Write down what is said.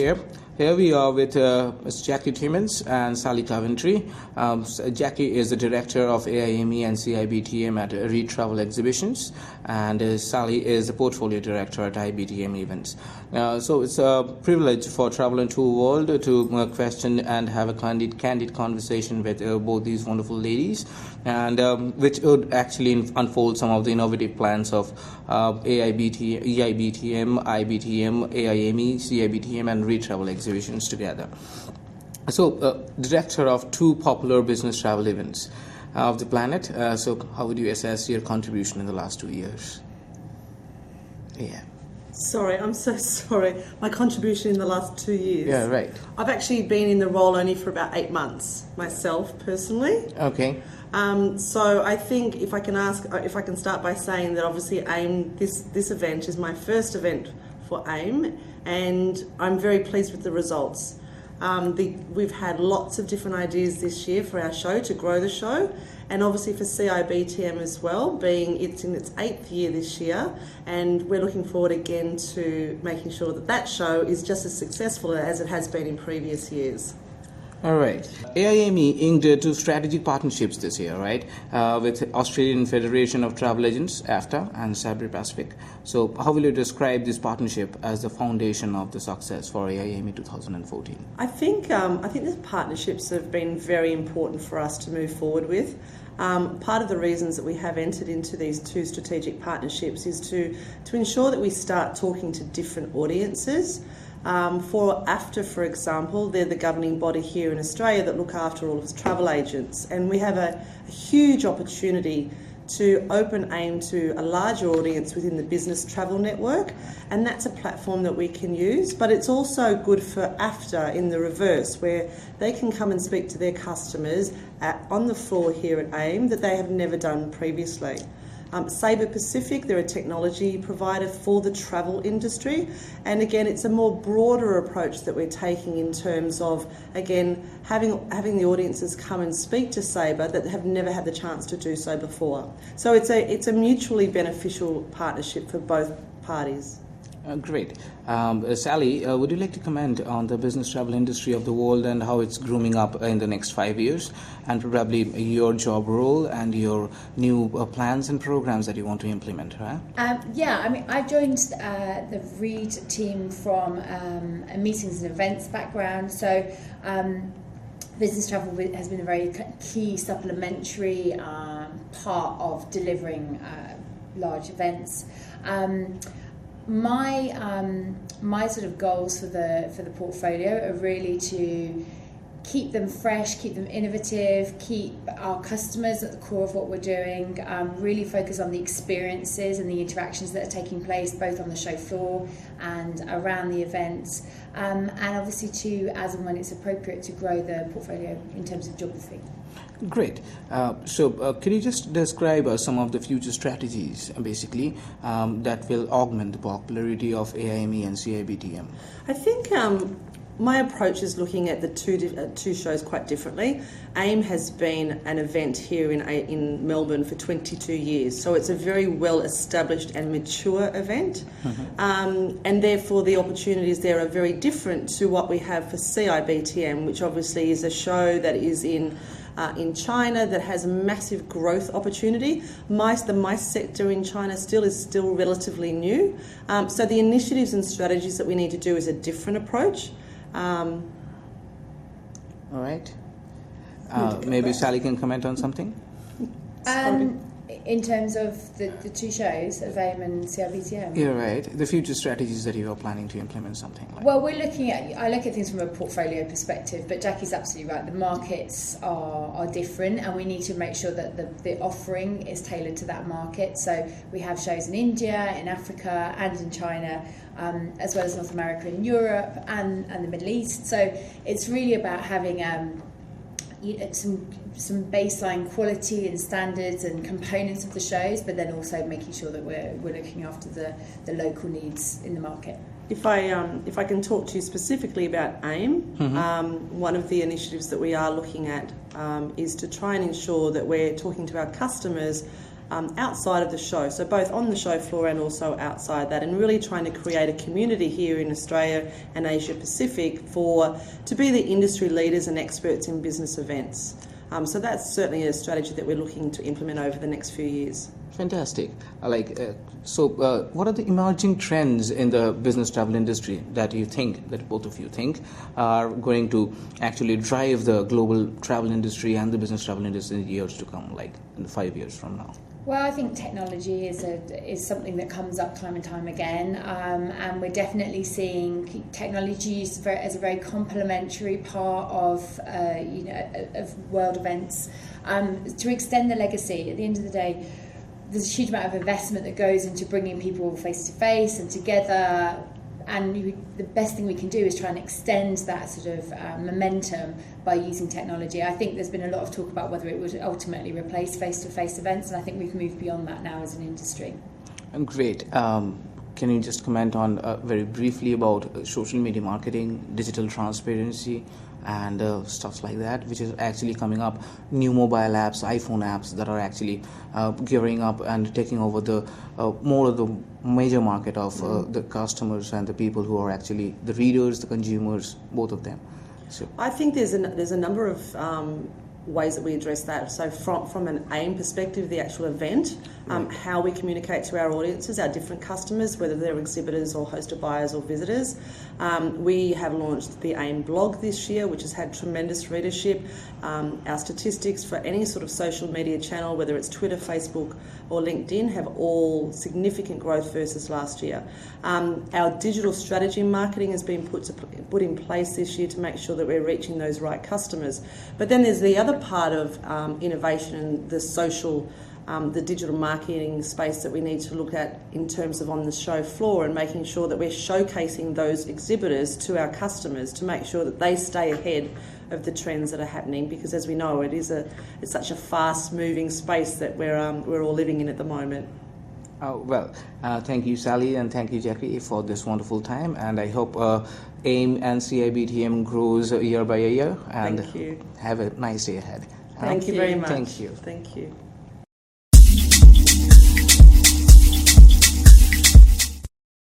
here. Here we are with Ms. Jacqui Timmins and Sallie Coventry. Jacqui is the Director of AIME and CIBTM at Read Travel Exhibitions, and Sallie is the Portfolio Director at IBTM Events. So it's a privilege for Travel and Tour World to question and have a candid conversation with both these wonderful ladies, and which would actually unfold some of the innovative plans of EIBTM, IBTM, AIME, CIBTM, and Read Travel Exhibitions together. So, director of two popular business travel events of the planet. So, how would you assess your contribution in the last 2 years? Yeah. Sorry, I'm so sorry. My contribution in the last 2 years. Yeah, right. I've actually been in the role only for about 8 months myself, personally. Okay. So I think if I can start by saying that obviously AIME, this event is my first event for AIME, and I'm very pleased with the results. We've had lots of different ideas this year for our show to grow the show, and obviously for CIBTM as well, being it's in its 8th year this year, and we're looking forward again to making sure that show is just as successful as it has been in previous years. All right. AIME inked two strategic partnerships this year, right? With Australian Federation of Travel Agents, AFTA, and Sabre Pacific. So how will you describe this partnership as the foundation of the success for AIME 2014? I think the partnerships have been very important for us to move forward with. Part of the reasons that we have entered into these two strategic partnerships is to ensure that we start talking to different audiences. For AFTA, for example, they're the governing body here in Australia that look after all of the travel agents, and we have a huge opportunity to open AIME to a larger audience within the business travel network, and that's a platform that we can use. But it's also good for AFTA in the reverse, where they can come and speak to their customers on the floor here at AIME that they have never done previously. Sabre Pacific, they're a technology provider for the travel industry, and again it's a more broader approach that we're taking in terms of, again, having the audiences come and speak to Sabre that have never had the chance to do so before. So it's a mutually beneficial partnership for both parties. Great. Sallie, would you like to comment on the business travel industry of the world and how it's grooming up in the next 5 years, and probably your job role and your new plans and programs that you want to implement, right? I joined the Read team from a meetings and events background, so business travel has been a very key supplementary part of delivering large events. My sort of goals for the portfolio are really to keep them fresh, keep them innovative, keep our customers at the core of what we're doing, really focus on the experiences and the interactions that are taking place both on the show floor and around the events, and obviously to, as and when it's appropriate, to grow the portfolio in terms of geography. Great. So can you just describe some of the future strategies, basically, that will augment the popularity of AIME and CIBTM? I think my approach is looking at the two shows quite differently. AIME has been an event here in Melbourne for 22 years, so it's a very well established and mature event, and therefore the opportunities there are very different to what we have for CIBTM, which obviously is a show that is in China that has massive growth opportunity. The MICE sector in China is still relatively new. So the initiatives and strategies that we need to do is a different approach. All right. Maybe Sallie can comment on something? In terms of the two shows of AIME and CIBTM? Yeah, right. The future strategies that you are planning to implement, something like. Well, I look at things from a portfolio perspective, but Jacqui's absolutely right. The markets are different, and we need to make sure that the offering is tailored to that market. So we have shows in India, in Africa, and in China, as well as North America and Europe and the Middle East. So it's really about having some baseline quality and standards and components of the shows, but then also making sure that we're looking after the local needs in the market. If I can talk to you specifically about AIME, one of the initiatives that we are looking at is to try and ensure that we're talking to our customers outside of the show, so both on the show floor and also outside that, and really trying to create a community here in Australia and Asia Pacific to be the industry leaders and experts in business events. So that's certainly a strategy that we're looking to implement over the next few years. Fantastic. What are the emerging trends in the business travel industry that both of you think, are going to actually drive the global travel industry and the business travel industry in the years to come, like in 5 years from now? Well, I think technology is something that comes up time and time again, and we're definitely seeing technology used as a very complementary part of of world events to extend the legacy. At the end of the day, there's a huge amount of investment that goes into bringing people face to face and together, and the best thing we can do is try and extend that sort of momentum by using technology. I think there's been a lot of talk about whether it would ultimately replace face-to-face events, and I think we've moved beyond that now as an industry. Great. Can you just comment on very briefly about social media marketing, digital transparency, and stuff like that, which is actually coming up? New mobile apps, iPhone apps that are actually gearing up and taking over the more of the major market of the customers and the people who are actually the readers, the consumers, both of them. So I think there's a number of ways that we address that. So from an AIME perspective, the actual event, how we communicate to our audiences, our different customers, whether they're exhibitors or hosted buyers or visitors. We have launched the AIME blog this year, which has had tremendous readership. Our statistics for any sort of social media channel, whether it's Twitter, Facebook or LinkedIn, have all significant growth versus last year. Our digital strategy marketing has been put in place this year to make sure that we're reaching those right customers. But then there's the other part of innovation and the social, the digital marketing space that we need to look at in terms of on the show floor, and making sure that we're showcasing those exhibitors to our customers to make sure that they stay ahead of the trends that are happening, because as we know, it's such a fast moving space that we're all living in at the moment. Thank you, Sallie, and thank you, Jacqui, for this wonderful time, and I hope AIME and CIBTM grows year by year, and Thank you. Have a nice day ahead. Thank you very much. Thank you. Thank you.